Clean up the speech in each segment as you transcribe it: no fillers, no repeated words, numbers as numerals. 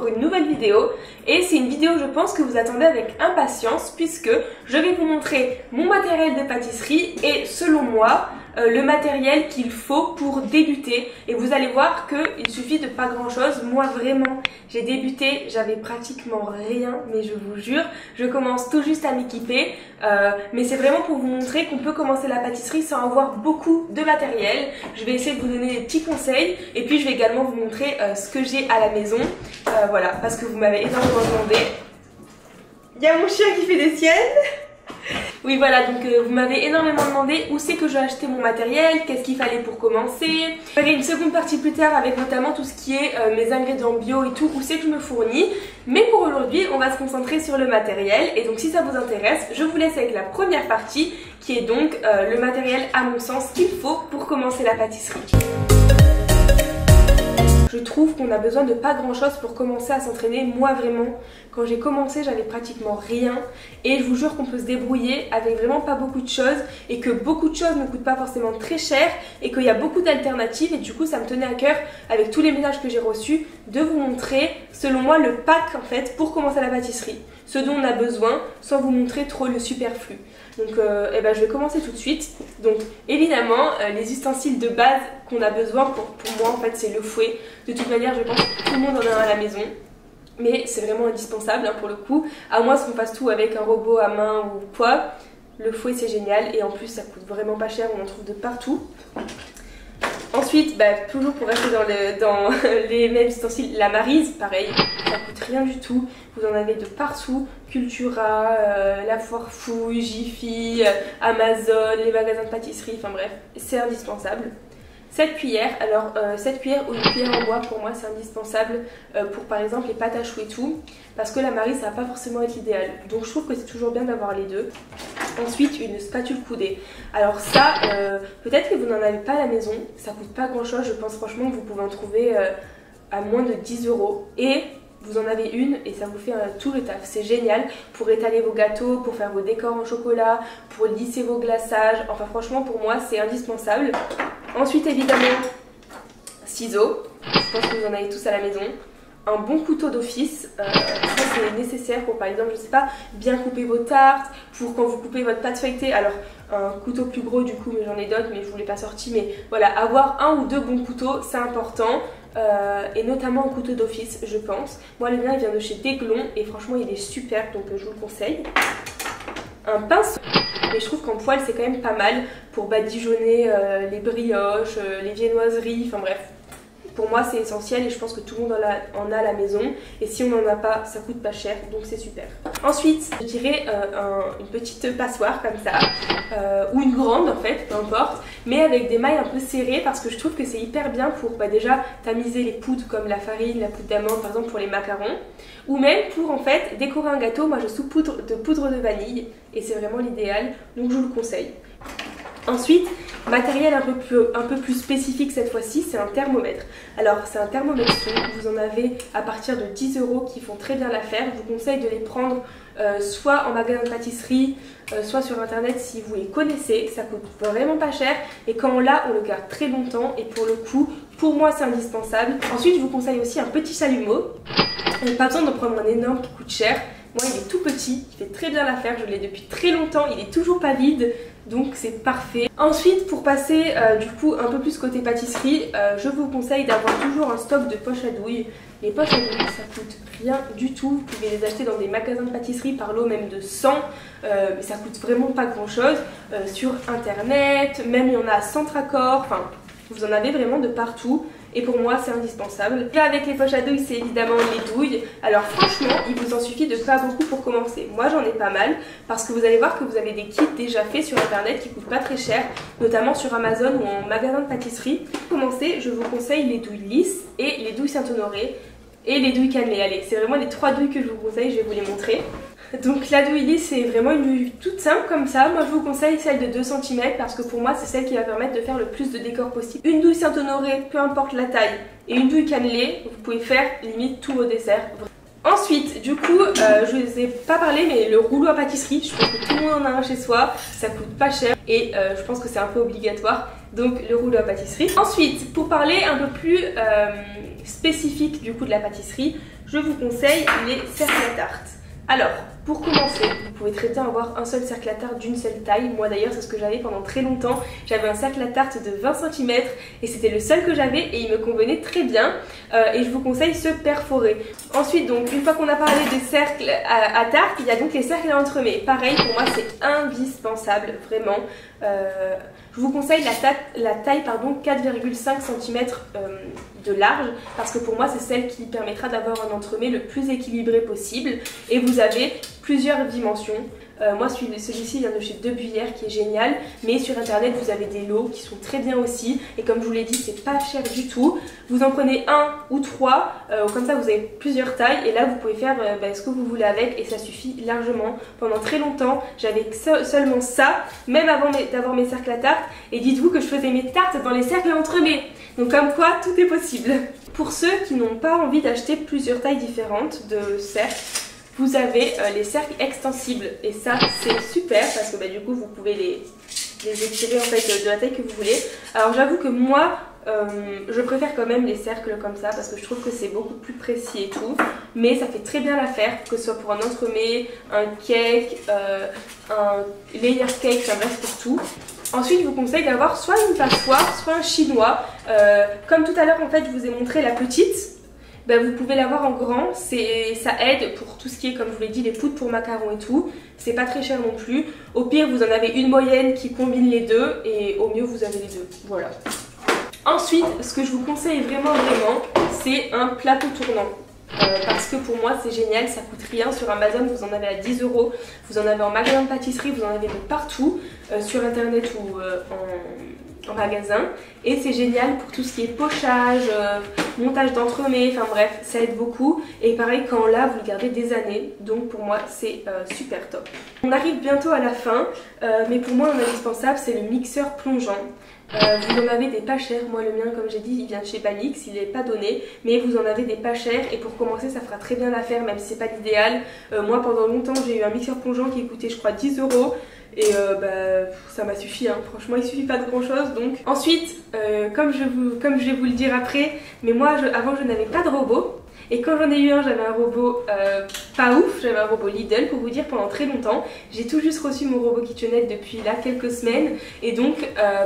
pour une nouvelle vidéo. Et c'est une vidéo, je pense, que vous attendez avec impatience puisque je vais vous montrer mon matériel de pâtisserie et selon moi, le matériel qu'il faut pour débuter. Et vous allez voir qu'il suffit de pas grand chose. Moi vraiment, j'ai débuté, j'avais pratiquement rien, mais je vous jure, je commence tout juste à m'équiper. Mais c'est vraiment pour vous montrer qu'on peut commencer la pâtisserie sans avoir beaucoup de matériel. Je vais essayer de vous donner des petits conseils et puis je vais également vous montrer ce que j'ai à la maison. Voilà, parce que vous m'avez énormément demandé. Il y a mon chien qui fait des siennes. Oui voilà, donc vous m'avez énormément demandé où c'est que j'ai acheté mon matériel, qu'est-ce qu'il fallait pour commencer. Je ferai une seconde partie plus tard avec notamment tout ce qui est mes ingrédients bio et tout, où c'est que je me fournis. Mais pour aujourd'hui, on va se concentrer sur le matériel. Et donc si ça vous intéresse, je vous laisse avec la première partie qui est donc le matériel à mon sens qu'il faut pour commencer la pâtisserie. Je trouve qu'on a besoin de pas grand chose pour commencer à s'entraîner. Moi vraiment, quand j'ai commencé j'avais pratiquement rien et je vous jure qu'on peut se débrouiller avec vraiment pas beaucoup de choses et que beaucoup de choses ne coûtent pas forcément très cher et qu'il y a beaucoup d'alternatives et du coup ça me tenait à cœur avec tous les messages que j'ai reçus de vous montrer selon moi le pack en fait pour commencer la pâtisserie. Ce dont on a besoin sans vous montrer trop le superflu. Donc je vais commencer tout de suite. Donc évidemment les ustensiles de base qu'on a besoin pour moi en fait c'est le fouet. De toute manière je pense que tout le monde en a un à la maison. Mais c'est vraiment indispensable pour le coup. À moins qu'on fasse tout avec un robot à main ou quoi. Le fouet c'est génial et en plus ça coûte vraiment pas cher, on en trouve de partout. Ensuite, toujours pour rester dans les mêmes ustensiles, la maryse, pareil, ça coûte rien du tout. Vous en avez de partout, Cultura, La Foire Fouille, Jiffy, Amazon, les magasins de pâtisserie, enfin bref, c'est indispensable. Cette cuillère, alors cette cuillère ou une cuillère en bois pour moi c'est indispensable pour par exemple les pâtes à choux et tout, parce que la maryse ça va pas forcément être l'idéal, donc je trouve que c'est toujours bien d'avoir les deux. Ensuite une spatule coudée, alors ça peut-être que vous n'en avez pas à la maison, ça coûte pas grand chose, je pense franchement que vous pouvez en trouver à moins de 10 € et vous en avez une et ça vous fait tout le taf, c'est génial pour étaler vos gâteaux, pour faire vos décors en chocolat, pour lisser vos glaçages, enfin franchement pour moi c'est indispensable. Ensuite évidemment, ciseaux, je pense que vous en avez tous à la maison. Un bon couteau d'office, ça c'est nécessaire pour par exemple, je sais pas, bien couper vos tartes, pour quand vous coupez votre pâte feuilletée. Alors un couteau plus gros du coup, mais j'en ai d'autres, mais je vous l'ai pas sorti. Mais voilà, avoir un ou deux bons couteaux, c'est important. Et notamment un couteau d'office, je pense. Moi le mien il vient de chez Déglon et franchement il est super, donc je vous le conseille. Un pinceau, mais je trouve qu'en poêle c'est quand même pas mal pour badigeonner les brioches, les viennoiseries, enfin bref. Pour moi c'est essentiel et je pense que tout le monde en a à la maison et si on n'en a pas ça coûte pas cher donc c'est super. Ensuite je dirais une petite passoire comme ça ou une grande en fait peu importe, mais avec des mailles un peu serrées parce que je trouve que c'est hyper bien pour déjà tamiser les poudres comme la farine, la poudre d'amande par exemple pour les macarons, ou même pour en fait décorer un gâteau. Moi je saupoudre de poudre de vanille et c'est vraiment l'idéal donc je vous le conseille. Ensuite, matériel un peu plus spécifique cette fois-ci, c'est un thermomètre. Alors c'est un thermomètre son, vous en avez à partir de 10 € qui font très bien l'affaire. Je vous conseille de les prendre soit en magasin de pâtisserie, soit sur internet si vous les connaissez. Ça coûte vraiment pas cher et quand on l'a, on le garde très longtemps et pour le coup, pour moi c'est indispensable. Ensuite, je vous conseille aussi un petit chalumeau. Pas besoin de prendre un énorme qui coûte cher. Moi il est tout petit, il fait très bien l'affaire, je l'ai depuis très longtemps, il est toujours pas vide, donc c'est parfait. Ensuite pour passer du coup un peu plus côté pâtisserie, je vous conseille d'avoir toujours un stock de poches à douille. Les poches à douille ça coûte rien du tout, vous pouvez les acheter dans des magasins de pâtisserie par lot même de 100, mais ça coûte vraiment pas grand chose. Sur internet, même il y en a à Centracor, enfin vous en avez vraiment de partout. Et pour moi c'est indispensable. Là avec les poches à douille c'est évidemment les douilles. Alors franchement il vous en suffit de pas beaucoup pour commencer. Moi j'en ai pas mal parce que vous allez voir que vous avez des kits déjà faits sur internet qui coûtent pas très cher, notamment sur Amazon ou en magasin de pâtisserie. Pour commencer je vous conseille les douilles lisses et les douilles Saint-Honoré et les douilles cannelées. Allez, c'est vraiment les trois douilles que je vous conseille, je vais vous les montrer. Donc la douille lisse c'est vraiment une douille toute simple comme ça. Moi je vous conseille celle de 2 cm parce que pour moi c'est celle qui va permettre de faire le plus de décor possible. Une douille Saint-Honoré, peu importe la taille, et une douille cannelée, vous pouvez faire limite tous vos desserts. Ensuite, du coup, je vous ai pas parlé, mais le rouleau à pâtisserie, je pense que tout le monde en a un chez soi, ça coûte pas cher et je pense que c'est un peu obligatoire, donc le rouleau à pâtisserie. Ensuite, pour parler un peu plus spécifique du coup de la pâtisserie, je vous conseille les cercles à tarte. Alors, pour commencer, vous pouvez très bien avoir un seul cercle à tarte d'une seule taille. Moi d'ailleurs, c'est ce que j'avais pendant très longtemps. J'avais un cercle à tarte de 20 cm et c'était le seul que j'avais et il me convenait très bien. Et je vous conseille ce perforé. Ensuite, donc, une fois qu'on a parlé des cercles à tarte, il y a donc les cercles à entremets. Pareil, pour moi, c'est indispensable, vraiment. Je vous conseille la taille 4,5 cm de large parce que pour moi c'est celle qui permettra d'avoir un entremets le plus équilibré possible et vous avez plusieurs dimensions. Moi celui-ci vient de chez Debuyère qui est génial, mais sur internet vous avez des lots qui sont très bien aussi et comme je vous l'ai dit c'est pas cher du tout. Vous en prenez un ou trois, comme ça vous avez plusieurs tailles et là vous pouvez faire ce que vous voulez avec et ça suffit largement. Pendant très longtemps j'avais seulement ça, même avant d'avoir mes cercles à tarte, et dites-vous que je faisais mes tartes dans les cercles à entremets. Donc comme quoi tout est possible. Pour ceux qui n'ont pas envie d'acheter plusieurs tailles différentes de cercles, vous avez les cercles extensibles et ça c'est super parce que du coup vous pouvez les étirer en fait de la taille que vous voulez. Alors j'avoue que moi je préfère quand même les cercles comme ça parce que je trouve que c'est beaucoup plus précis et tout, mais ça fait très bien l'affaire, que ce soit pour un entremets, un cake, un layer cake, ça reste pour tout. Ensuite, je vous conseille d'avoir soit une passoire, soit un chinois. Comme tout à l'heure, en fait, je vous ai montré la petite. Vous pouvez l'avoir en grand. Ça aide pour tout ce qui est, comme je vous l'ai dit, les poudres pour macarons et tout. C'est pas très cher non plus. Au pire, vous en avez une moyenne qui combine les deux. Et au mieux, vous avez les deux. Voilà. Ensuite, ce que je vous conseille vraiment, c'est un plateau tournant. Parce que pour moi c'est génial, ça coûte rien. Sur Amazon vous en avez à 10 €, vous en avez en magasin de pâtisserie, vous en avez de partout, sur internet ou en magasin. Et c'est génial pour tout ce qui est pochage, montage d'entremets, enfin bref, ça aide beaucoup. Et pareil, quand on lave, vous le gardez des années, donc pour moi c'est super top. On arrive bientôt à la fin, mais pour moi un indispensable c'est le mixeur plongeant. Vous en avez des pas chers, moi le mien comme j'ai dit il vient de chez Balix, il n'est pas donné, mais vous en avez des pas chers et pour commencer ça fera très bien l'affaire même si c'est pas l'idéal. Moi pendant longtemps j'ai eu un mixeur plongeant qui coûtait je crois 10 € et ça m'a suffi, hein. Franchement il suffit pas de grand chose donc. Ensuite comme je vais vous le dire après, mais moi avant je n'avais pas de robot. Et quand j'en ai eu un, j'avais un robot pas ouf, j'avais un robot Lidl pour vous dire pendant très longtemps. J'ai tout juste reçu mon robot KitchenAid depuis là quelques semaines. Et donc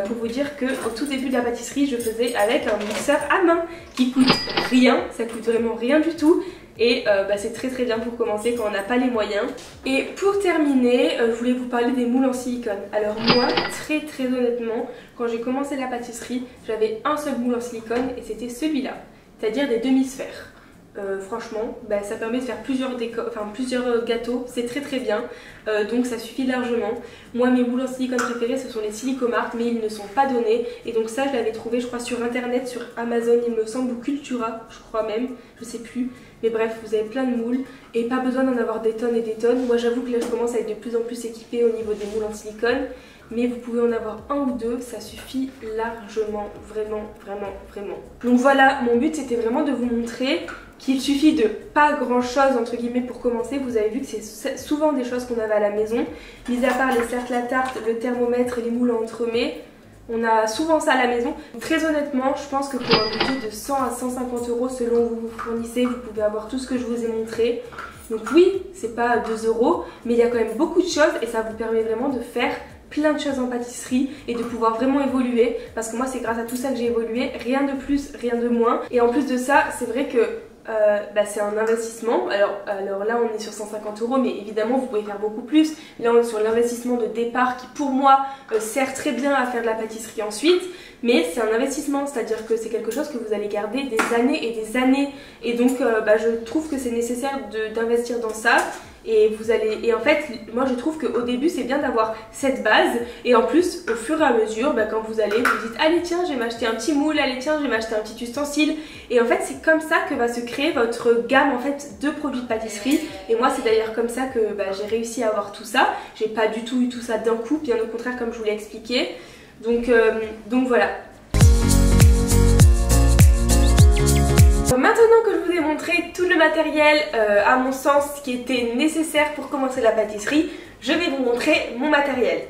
pour vous dire qu'au tout début de la pâtisserie, je faisais avec un mixeur à main qui coûte rien, ça coûte vraiment rien du tout. Et c'est très bien pour commencer quand on n'a pas les moyens. Et pour terminer, je voulais vous parler des moules en silicone. Alors moi, très honnêtement, quand j'ai commencé la pâtisserie, j'avais un seul moule en silicone et c'était celui-là, c'est-à-dire des demi-sphères. Franchement, ça permet de faire plusieurs gâteaux, c'est très bien, donc ça suffit largement. Moi mes moules en silicone préférés ce sont les Silicomart, mais ils ne sont pas donnés et donc ça je l'avais trouvé je crois sur internet, sur Amazon il me semble, ou Cultura je crois même, je sais plus. Mais bref, vous avez plein de moules et pas besoin d'en avoir des tonnes et des tonnes. Moi j'avoue que là je commence à être de plus en plus équipée au niveau des moules en silicone, mais vous pouvez en avoir un ou deux, ça suffit largement, vraiment. Donc voilà, mon but c'était vraiment de vous montrer qu'il suffit de pas grand chose entre guillemets pour commencer. Vous avez vu que c'est souvent des choses qu'on avait à la maison, mis à part les cercles à tarte, le thermomètre et les moules à entremets. On a souvent ça à la maison. Très honnêtement, je pense que pour un budget de 100 à 150 € selon où vous vous fournissez, vous pouvez avoir tout ce que je vous ai montré. Donc oui, c'est pas 2 €, mais il y a quand même beaucoup de choses et ça vous permet vraiment de faire plein de choses en pâtisserie et de pouvoir vraiment évoluer, parce que moi c'est grâce à tout ça que j'ai évolué, rien de plus, rien de moins. Et en plus de ça, c'est vrai que c'est un investissement. Alors là on est sur 150 €, mais évidemment vous pouvez faire beaucoup plus. Là on est sur l'investissement de départ qui pour moi sert très bien à faire de la pâtisserie ensuite, mais c'est un investissement, c'est-à-dire que c'est quelque chose que vous allez garder des années et des années, et donc je trouve que c'est nécessaire d'investir dans ça. Et en fait, moi je trouve qu'au début c'est bien d'avoir cette base, et en plus au fur et à mesure, quand vous allez, vous dites allez tiens je vais m'acheter un petit moule, allez tiens je vais m'acheter un petit ustensile, et en fait c'est comme ça que va se créer votre gamme en fait de produits de pâtisserie. Et moi c'est d'ailleurs comme ça que j'ai réussi à avoir tout ça. J'ai pas du tout eu tout ça d'un coup, bien au contraire comme je vous l'ai expliqué. Donc voilà. Maintenant que je vous ai montré tout le matériel, à mon sens, qui était nécessaire pour commencer la pâtisserie, je vais vous montrer mon matériel.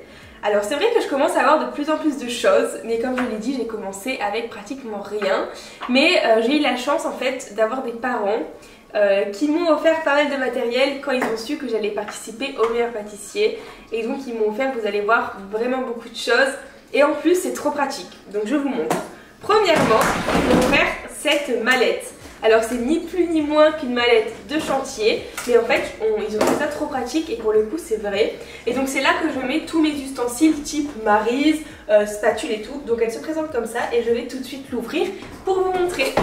Alors c'est vrai que je commence à avoir de plus en plus de choses, mais comme je vous l'ai dit, j'ai commencé avec pratiquement rien. Mais j'ai eu la chance en fait d'avoir des parents qui m'ont offert pas mal de matériel quand ils ont su que j'allais participer au meilleur pâtissier. Et donc ils m'ont offert, vous allez voir, vraiment beaucoup de choses. Et en plus c'est trop pratique, donc je vous montre. Premièrement, ils m'ont offert cette mallette. Alors c'est ni plus ni moins qu'une mallette de chantier, mais en fait ils ont fait ça trop pratique et pour le coup c'est vrai. Et donc c'est là que je mets tous mes ustensiles type maryse, spatule et tout. Donc elle se présente comme ça et je vais tout de suite l'ouvrir pour vous montrer.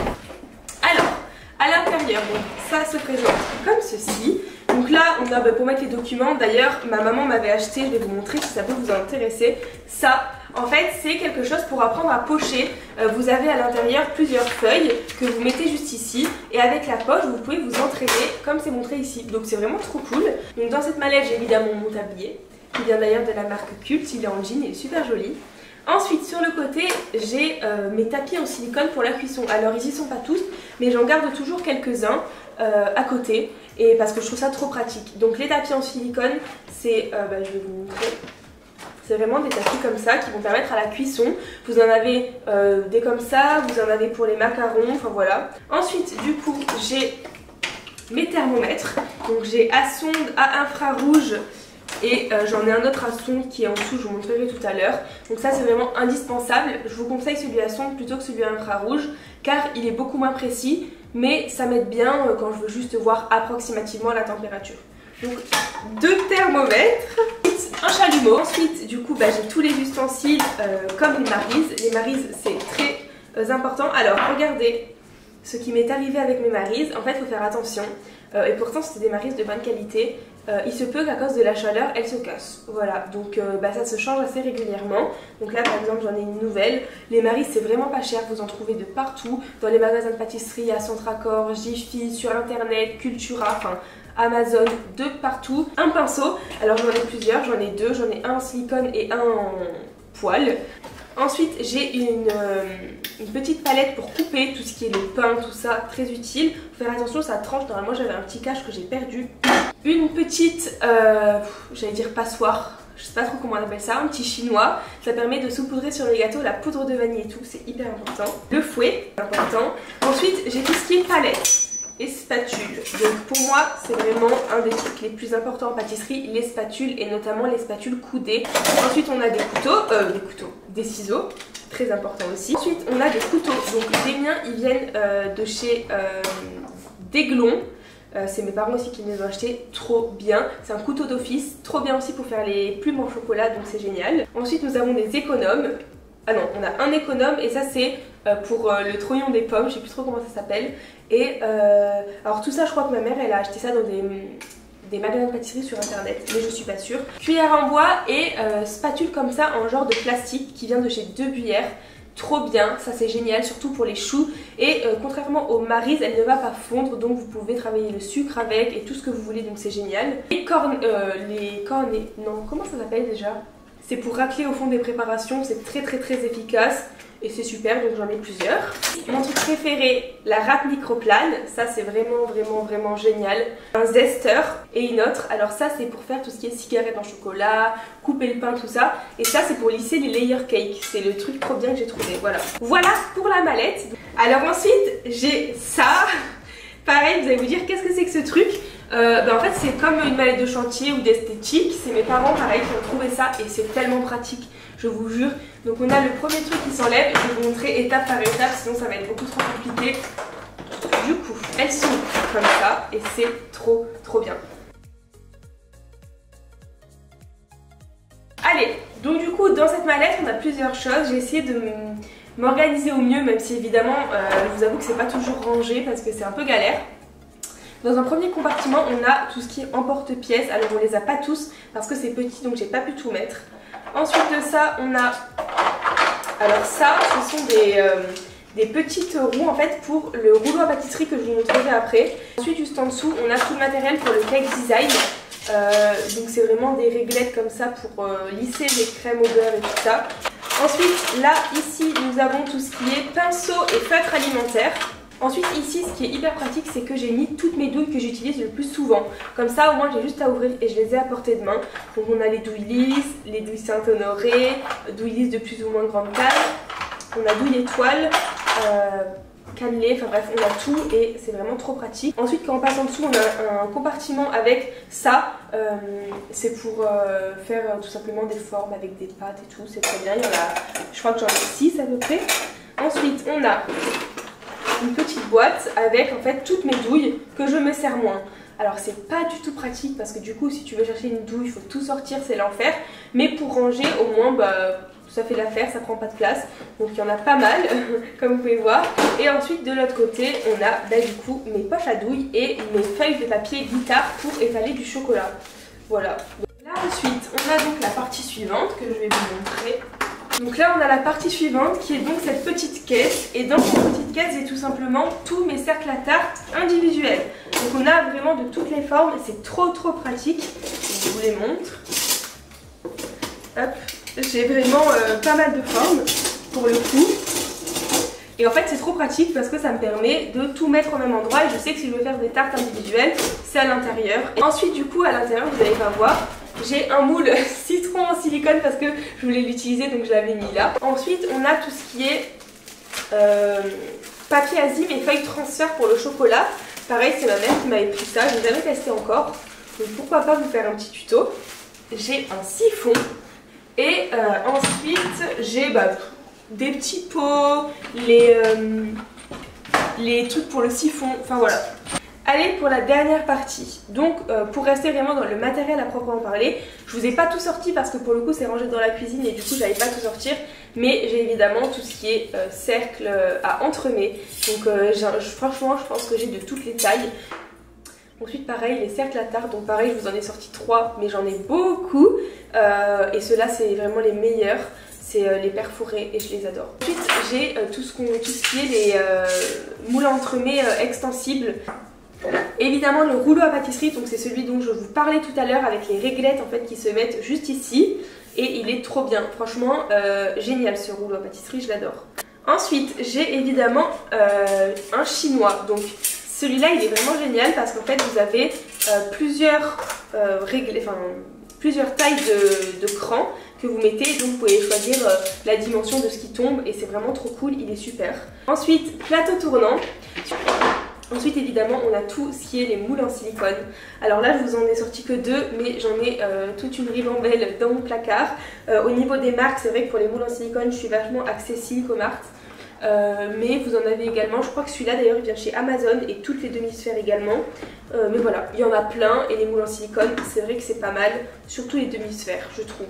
Alors, à l'intérieur, donc ça se présente comme ceci. Donc là on a pour mettre les documents, d'ailleurs ma maman m'avait acheté, je vais vous montrer si ça peut vous intéresser, ça. En fait c'est quelque chose pour apprendre à pocher. Vous avez à l'intérieur plusieurs feuilles que vous mettez juste ici et avec la poche vous pouvez vous entraîner comme c'est montré ici. Donc c'est vraiment trop cool. Donc dans cette mallette j'ai évidemment mon tablier qui vient d'ailleurs de la marque Cult, il est en jean, il est super joli. Ensuite sur le côté j'ai mes tapis en silicone pour la cuisson. Alors ils y sont pas tous mais j'en garde toujours quelques-uns à côté et parce que je trouve ça trop pratique. Donc les tapis en silicone c'est, je vais vous montrer. C'est vraiment des tapis comme ça qui vont permettre à la cuisson. Vous en avez des comme ça, vous en avez pour les macarons, enfin voilà. Ensuite du coup j'ai mes thermomètres. Donc j'ai à sonde, à infrarouge et j'en ai un autre à sonde qui est en dessous, je vous montrerai tout à l'heure. Donc ça c'est vraiment indispensable. Je vous conseille celui à sonde plutôt que celui à infrarouge car il est beaucoup moins précis mais ça m'aide bien quand je veux juste voir approximativement la température. Donc 2 thermomètres, un chalumeau. Ensuite du coup j'ai tous les ustensiles comme les marises. Les marises c'est très important. Alors regardez ce qui m'est arrivé avec mes marises. En fait il faut faire attention et pourtant c'était des marises de bonne qualité. Il se peut qu'à cause de la chaleur elles se cassent. Voilà donc ça se change assez régulièrement. Donc là par exemple j'en ai une nouvelle. Les marises c'est vraiment pas cher, vous en trouvez de partout. Dans les magasins de pâtisserie, à Centracor, Jiffy, sur internet, Cultura, enfin Amazon, de partout. Un pinceau, alors j'en ai plusieurs, j'en ai 2, j'en ai un en silicone et un en poil. Ensuite j'ai une petite palette pour couper tout ce qui est le pain, tout ça, très utile. Faut faire attention, ça tranche, normalement j'avais un petit cache que j'ai perdu. Une petite, j'allais dire passoire, je sais pas trop comment on appelle ça, un petit chinois. Ça permet de saupoudrer sur les gâteaux la poudre de vanille et tout, c'est hyper important. Le fouet, important. Ensuite j'ai tout ce qui est palette et spatules. Donc pour moi c'est vraiment un des trucs les plus importants en pâtisserie, les spatules et notamment les spatules coudées. Ensuite on a des ciseaux, très important aussi. Ensuite on a des couteaux, donc les miens ils viennent de chez Déglon. C'est mes parents aussi qui me les ont achetés, trop bien. C'est un couteau d'office, trop bien aussi pour faire les plumes en chocolat, donc c'est génial. Ensuite nous avons des économes. Ah non, on a un économe et ça c'est pour le trognon des pommes, je sais plus trop comment ça s'appelle. Et alors tout ça je crois que ma mère elle a acheté ça dans des magasins de pâtisserie sur internet, mais je suis pas sûre. Cuillère en bois et spatule comme ça en genre de plastique qui vient de chez Deux Buillères. Trop bien, ça c'est génial, surtout pour les choux. Et contrairement aux marises, elle ne va pas fondre, donc vous pouvez travailler le sucre avec et tout ce que vous voulez, donc c'est génial. Les cornets, non, comment ça s'appelle déjà? C'est pour racler au fond des préparations, c'est très efficace et c'est super, donc j'en ai plusieurs. Mon truc préféré, la râpe microplane, ça c'est vraiment génial. Un zesteur et une autre, alors ça c'est pour faire tout ce qui est cigarettes en chocolat, couper le pain, tout ça. Et ça c'est pour lisser les layer cakes, c'est le truc trop bien que j'ai trouvé, voilà. Voilà pour la mallette. Alors ensuite j'ai ça. Pareil, vous allez vous dire qu'est-ce que c'est que ce truc? En fait c'est comme une mallette de chantier ou d'esthétique. C'est mes parents pareil qui ont trouvé ça et c'est tellement pratique, je vous jure. Donc on a le premier truc qui s'enlève, je vais vous montrer étape par étape sinon ça va être beaucoup trop compliqué. Du coup elles sont comme ça et c'est trop bien. Allez, donc du coup dans cette mallette on a plusieurs choses. J'ai essayé de m'organiser au mieux, même si évidemment je vous avoue que c'est pas toujours rangé parce que c'est un peu galère. Dans un premier compartiment on a tout ce qui est emporte-pièces. Alors on les a pas tous parce que c'est petit donc j'ai pas pu tout mettre. Ensuite de ça on a, alors ça ce sont des petites roues en fait pour le rouleau à pâtisserie que je vous montrerai après. Ensuite juste en dessous on a tout le matériel pour le cake design. Donc c'est vraiment des réglettes comme ça pour lisser les crèmes au beurre et tout ça. Ensuite là ici nous avons tout ce qui est pinceau et feutre alimentaire. Ensuite ici ce qui est hyper pratique c'est que j'ai mis toutes mes douilles que j'utilise le plus souvent. Comme ça au moins j'ai juste à ouvrir et je les ai à portée de main. Donc on a les douilles lisses, les douilles Saint-Honoré, douilles lisses de plus ou moins grande taille. On a douille étoile, cannelé, enfin bref on a tout et c'est vraiment trop pratique. Ensuite quand on passe en dessous on a un compartiment avec ça, c'est pour faire tout simplement des formes avec des pâtes et tout, c'est très bien, il y en a, je crois que j'en ai 6 à peu près. Ensuite on a une petite boîte avec en fait toutes mes douilles que je me sers moins. Alors c'est pas du tout pratique parce que du coup si tu veux chercher une douille il faut tout sortir, c'est l'enfer. Mais pour ranger au moins ça fait l'affaire, ça prend pas de place. Donc il y en a pas mal comme vous pouvez voir. Et ensuite de l'autre côté on a du coup mes poches à douilles et mes feuilles de papier guitare pour étaler du chocolat. Voilà. Là ensuite on a donc la partie suivante que je vais vous montrer. Donc là on a la partie suivante qui est donc cette petite caisse et dans cette petite caisse j'ai tout simplement tous mes cercles à tarte individuels. Donc on a vraiment de toutes les formes, c'est trop pratique, je vous les montre. Hop, j'ai vraiment pas mal de formes pour le coup. Et en fait c'est trop pratique parce que ça me permet de tout mettre au même endroit et je sais que si je veux faire des tartes individuelles c'est à l'intérieur. Et ensuite du coup à l'intérieur vous allez pas voir, j'ai un moule citron en silicone parce que je voulais l'utiliser donc je l'avais mis là. Ensuite on a tout ce qui est papier azime et feuilles transfert pour le chocolat. Pareil c'est ma mère qui m'avait pris ça, je n'ai jamais testé encore. Donc pourquoi pas vous faire un petit tuto. J'ai un siphon et ensuite j'ai des petits pots, les trucs pour le siphon, enfin voilà. Allez pour la dernière partie, donc pour rester vraiment dans le matériel à proprement parler, je vous ai pas tout sorti parce que pour le coup c'est rangé dans la cuisine et du coup j'allais pas tout sortir, mais j'ai évidemment tout ce qui est cercle à entremets, donc franchement je pense que j'ai de toutes les tailles. Ensuite pareil les cercles à tarte, donc pareil je vous en ai sorti 3 mais j'en ai beaucoup et ceux-là c'est vraiment les meilleurs. C'est les perforés et je les adore. Ensuite j'ai tout ce qui est les moules à entremets extensibles. Évidemment le rouleau à pâtisserie, donc c'est celui dont je vous parlais tout à l'heure avec les réglettes en fait qui se mettent juste ici. Et il est trop bien, franchement génial ce rouleau à pâtisserie, je l'adore. Ensuite j'ai évidemment un chinois, donc celui-là il est vraiment génial parce qu'en fait vous avez plusieurs tailles de crans que vous mettez, donc vous pouvez choisir la dimension de ce qui tombe et c'est vraiment trop cool, il est super. Ensuite plateau tournant. Ensuite évidemment on a tout ce qui est les moules en silicone. Alors là je vous en ai sorti que 2 mais j'en ai toute une ribambelle dans mon placard. Au niveau des marques c'est vrai que pour les moules en silicone je suis vachement axée Silicomart. Mais vous en avez également, je crois que celui-là d'ailleurs il vient chez Amazon et toutes les demi-sphères également. Mais voilà, il y en a plein et les moules en silicone c'est vrai que c'est pas mal, surtout les demi-sphères je trouve.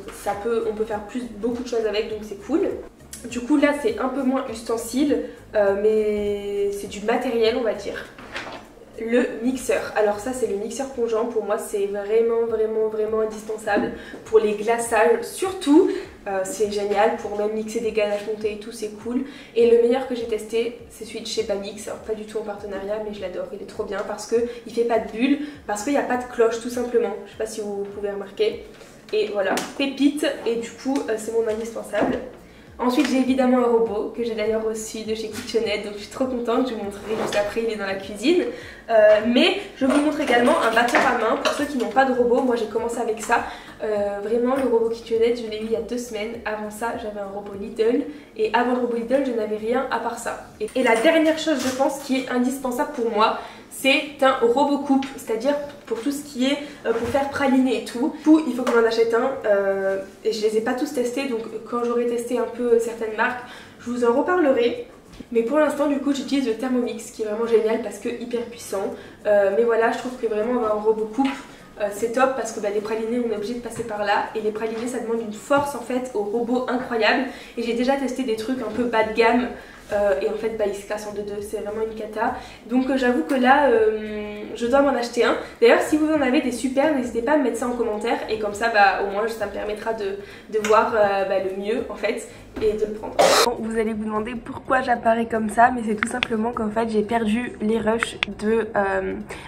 On peut faire beaucoup de choses avec donc c'est cool. Du coup là c'est un peu moins ustensile mais c'est du matériel on va dire. Le mixeur, alors ça c'est le mixeur plongeant, pour moi c'est vraiment indispensable pour les glaçages surtout, c'est génial pour même mixer des ganaches montées et tout, c'est cool. Et le meilleur que j'ai testé c'est celui de chez Bamix, alors pas du tout en partenariat mais je l'adore, il est trop bien parce qu'il fait pas de bulles, parce qu'il n'y a pas de cloche tout simplement, je sais pas si vous pouvez remarquer. Et voilà, pépite et du coup c'est mon indispensable. Ensuite j'ai évidemment un robot que j'ai d'ailleurs reçu de chez KitchenAid, donc je suis trop contente, je vous montrerai juste après, il est dans la cuisine. Mais je vous montre également un batteur à main pour ceux qui n'ont pas de robot, moi j'ai commencé avec ça. Vraiment le robot KitchenAid je l'ai eu il y a 2 semaines, avant ça j'avais un robot Lidl et avant le robot Lidl je n'avais rien à part ça. Et la dernière chose je pense qui est indispensable pour moi, c'est un robot coupe, c'est-à-dire pour tout ce qui est pour faire praliner et tout. Il faut que j'en achète un et je les ai pas tous testés, donc quand j'aurai testé un peu certaines marques je vous en reparlerai. Mais pour l'instant du coup j'utilise le Thermomix qui est vraiment génial parce que hyper puissant. Mais voilà, je trouve que vraiment avoir un robot coupe c'est top parce que les pralinés on est obligé de passer par là et les pralinés ça demande une force en fait au robot incroyable. Et j'ai déjà testé des trucs un peu bas de gamme et en fait il se casse en 2-2, c'est vraiment une cata. Donc j'avoue que là je dois m'en acheter un. D'ailleurs si vous en avez des super, n'hésitez pas à me mettre ça en commentaire et comme ça au moins ça me permettra de voir le mieux en fait et de le prendre. Bon, vous allez vous demander pourquoi j'apparais comme ça, mais c'est tout simplement qu'en fait j'ai perdu les rushs de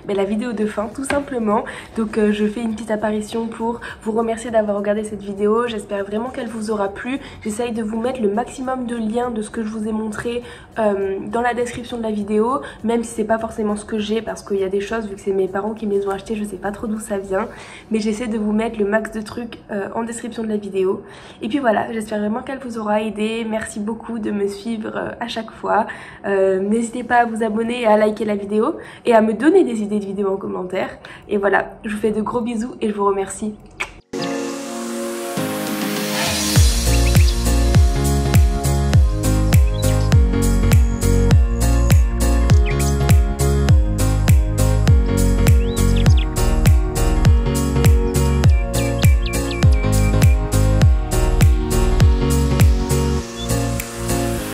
la vidéo de fin tout simplement. Donc je fais une petite apparition pour vous remercier d'avoir regardé cette vidéo. J'espère vraiment qu'elle vous aura plu. J'essaye de vous mettre le maximum de liens de ce que je vous ai montré mettrai dans la description de la vidéo, même si c'est pas forcément ce que j'ai, parce qu'il y a des choses, vu que c'est mes parents qui me les ont achetées, je sais pas trop d'où ça vient, mais j'essaie de vous mettre le max de trucs en description de la vidéo. Et puis voilà, j'espère vraiment qu'elle vous aura aidé. Merci beaucoup de me suivre à chaque fois. N'hésitez pas à vous abonner et à liker la vidéo et à me donner des idées de vidéos en commentaire. Et voilà, je vous fais de gros bisous et je vous remercie.